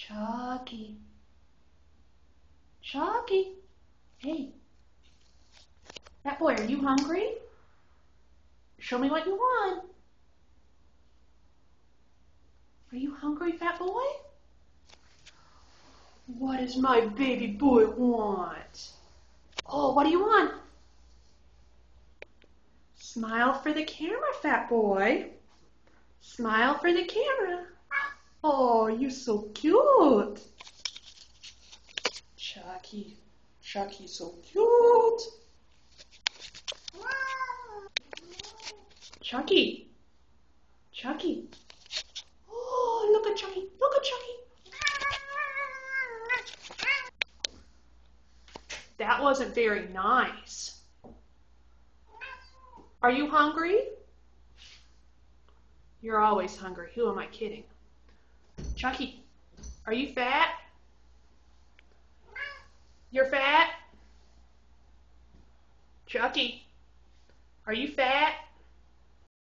Chucky. Chucky. Hey. Fat boy, are you hungry? Show me what you want. Are you hungry, fat boy? What does my baby boy want? Oh, what do you want? Smile for the camera, fat boy. Smile for the camera. Oh, you're so cute. Chucky. Chucky's so cute. Chucky. Chucky. Oh, look at Chucky. Look at Chucky. That wasn't very nice. Are you hungry? You're always hungry. Who am I kidding? Chucky, are you fat? You're fat? Chucky, are you fat?